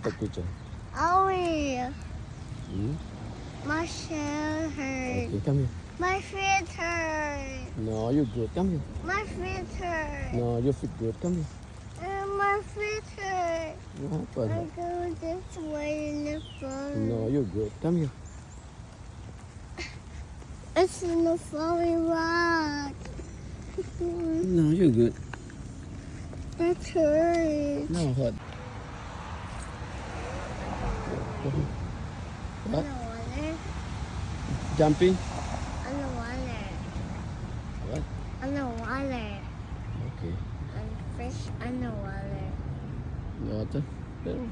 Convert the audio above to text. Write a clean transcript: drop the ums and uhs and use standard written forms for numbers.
Take picture. Oh, Hmm? my shell hurt. Okay, come here. My feet hurt. No, you're good. Come here. My feet hurt. No, your feet good. Come here. My feet hurt. What I happened? go this way in the phone. No, you're good. Come here. It's in the falling rock. No, you're good. It hurts. No, hurt. What? Underwater. Jumping? Underwater. What? Underwater. Okay. And fish underwater. Water. Pero,